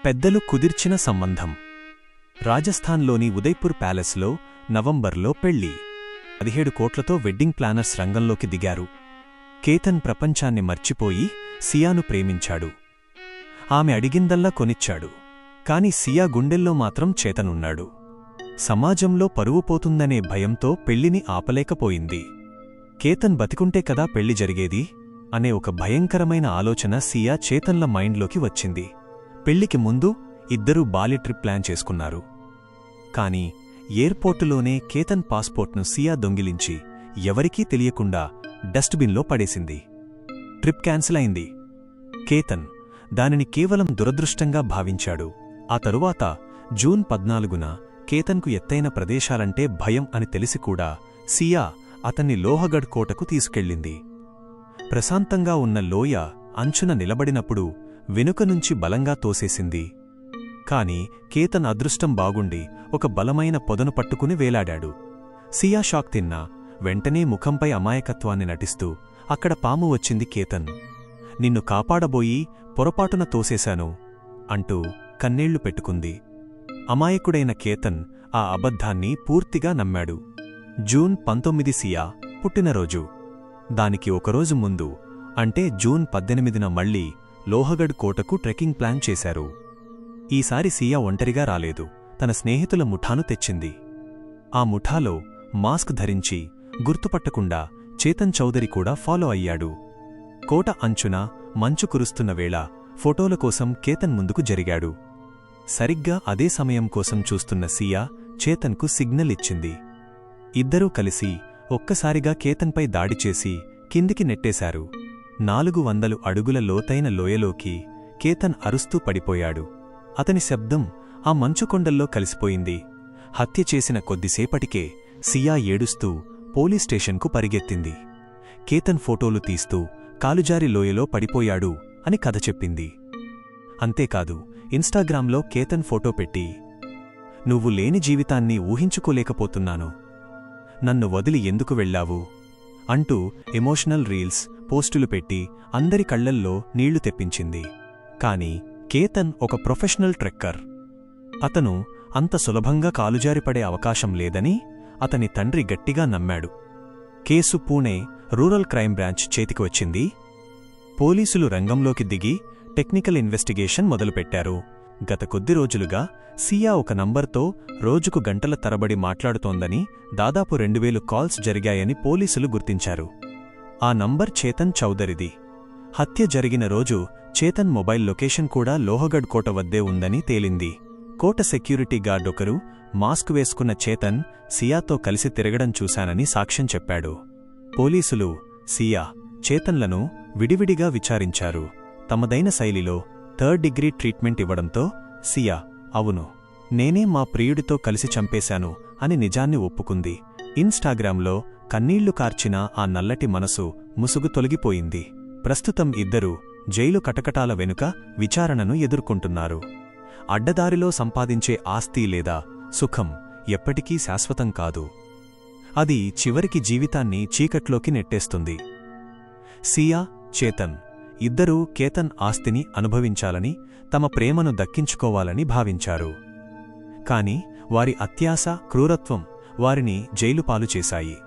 పెద్దలు కుదిర్చిన సంబంధం. రాజస్థాన్లోని ఉదయ్పూర్ ప్యాలెస్లో నవంబర్లో పెళ్లి. 17 కోట్లతో వెడ్డింగ్ ప్లానర్స్ రంగంలోకి దిగారు. కేతన్ ప్రపంచాన్ని మర్చిపోయి సియాను ప్రేమించాడు. ఆమె అడిగిందల్లా కొనిచ్చాడు. కాని సియా గుండెల్లో మాత్రం చేతనున్నాడు. సమాజంలో పరువు పోతుందనే భయంతో పెళ్లిని ఆపలేకపోయింది. కేతన్ బతికుంటే కదా పెళ్లి జరిగేది అనే ఒక భయంకరమైన ఆలోచన సియా చేతన్ల మైండ్లోకి వచ్చింది. పెళ్లికి ముందు ఇద్దరూ బాలి ట్రిప్ ప్లాన్ చేసుకున్నారు. కాని ఎయిర్పోర్టులోనే కేతన్ పాస్పోర్ట్ను సియా దొంగిలించి ఎవరికీ తెలియకుండా డస్ట్బిన్లో పడేసింది. ట్రిప్ క్యాన్సిల్ అయింది. కేతన్ దానిని కేవలం దురదృష్టంగా భావించాడు. ఆ తరువాత జూన్ 14న కేతన్కు ఎత్తైన ప్రదేశాలంటే భయం అని తెలిసికూడా సియా అతన్ని లోహగఢ్ కోటకు తీసుకెళ్ళింది. ప్రశాంతంగా ఉన్న లోయ అంచున నిలబడినప్పుడు వెనుకనుంచి బలంగా తోసేసింది. కాని కేతన్ అదృష్టం బాగుండి ఒక బలమైన పొదను పట్టుకుని వేలాడాడు. సియా షాక్ తిన్నా వెంటనే ముఖంపై అమాయకత్వాన్ని నటిస్తూ, అక్కడ పాము వచ్చింది కేతన్, నిన్ను కాపాడబోయి పొరపాటున తోసేశాను అంటూ కన్నీళ్లు పెట్టుకుంది. అమాయకుడైన కేతన్ ఆ అబద్ధాన్ని పూర్తిగా నమ్మాడు. జూన్ 19 సియా పుట్టినరోజు. దానికి ఒకరోజు ముందు అంటే జూన్ 18న మళ్లీ లోహగఢ్ కోటకు ట్రెక్కింగ్ ప్లాన్ చేశారు. ఈసారి సియా ఒంటరిగా రాలేదు. తన స్నేహితుల ముఠాను తెచ్చింది. ఆ ముఠాలో మాస్క్ ధరించి గుర్తుపట్టకుండా చేతన్ చౌదరి కూడా ఫాలో అయ్యాడు. కోట అంచున మంచు కురుస్తున్న వేళ ఫోటోల కోసం కేతన్ ముందుకు జరిగాడు. సరిగ్గా అదే సమయం కోసం చూస్తున్న సియా చేతన్కు సిగ్నల్ ఇచ్చింది. ఇద్దరూ కలిసి ఒక్కసారిగా కేతన్పై దాడిచేసి కిందికి నెట్టేశారు. 400 అడుగుల లోతైన లోయలోకి కేతన్ అరుస్తూ పడిపోయాడు. అతని శబ్దం ఆ మంచుకొండల్లో కలిసిపోయింది. హత్య చేసిన కొద్దిసేపటికే సియా ఏడుస్తూ పోలీస్ స్టేషన్కు పరిగెత్తింది. కేతన్ ఫోటోలు తీస్తూ కాలుజారి లోయలో పడిపోయాడు అని కథ చెప్పింది. అంతేకాదు, ఇన్స్టాగ్రామ్లో కేతన్ ఫోటో పెట్టి, నువ్వు లేని జీవితాన్ని ఊహించుకోలేకపోతున్నాను, నన్ను వదిలి ఎందుకు వెళ్లావు అంటూ ఎమోషనల్ రీల్స్, పోస్టులు పెట్టి అందరి కళ్లల్లో నీళ్లు తెప్పించింది. కాని కేతన్ ఒక ప్రొఫెషనల్ ట్రెక్కర్. అతను అంత సులభంగా కాలుజారిపడే అవకాశం లేదని అతని తండ్రి గట్టిగా నమ్మాడు. Case Pune rural crime branch చేతికి వచ్చింది. పోలీసులు రంగంలోకి దిగి టెక్నికల్ ఇన్వెస్టిగేషన్ మొదలుపెట్టారు. గత కొద్ది రోజులుగా సియా ఒక నంబర్తో రోజుకు గంటల తరబడి మాట్లాడుతోందని, దాదాపు 2000 కాల్స్ జరిగాయని పోలీసులు గుర్తించారు. ఆ నంబర్ చేతన్ చౌదరిది. హత్య జరిగిన రోజు చేతన్ మొబైల్ లొకేషన్ కూడా లోహగఢ్ కోట వద్దే ఉందని తేలింది. కోట సెక్యూరిటీ గార్డ్ ఒకరు మాస్క్ వేసుకున్న చేతన్ సియాతో కలిసి తిరగడం చూశానని సాక్ష్యం చెప్పాడు. పోలీసులు సియా, చేతన్లను విడివిడిగా విచారించారు. తమదైన శైలిలో 3rd డిగ్రీ ట్రీట్మెంట్ ఇవ్వడంతో సియా, అవును, నేనే మా ప్రియుడితో కలిసి చంపేశాను అని నిజాన్ని ఒప్పుకుంది. ఇన్స్టాగ్రామ్లో కన్నీళ్లు కార్చిన ఆ నల్లటి మనసు ముసుగు తొలగిపోయింది. ప్రస్తుతం ఇద్దరూ జైలు కటకటాల వెనుక విచారణను ఎదుర్కొంటున్నారు. అడ్డదారిలో సంపాదించే ఆస్తి లేదా సుఖం ఎప్పటికీ శాశ్వతం కాదు. అది చివరికి జీవితాన్ని చీకట్లోకి నెట్టేస్తుంది. సియా, చేతన్ ఇద్దరూ కేతన్ ఆస్తిని అనుభవించాలని, తమ ప్రేమను దక్కించుకోవాలని భావించారు. కాని వారి అత్యాశ, క్రూరత్వం వారిని జైలుపాలు చేశాయి.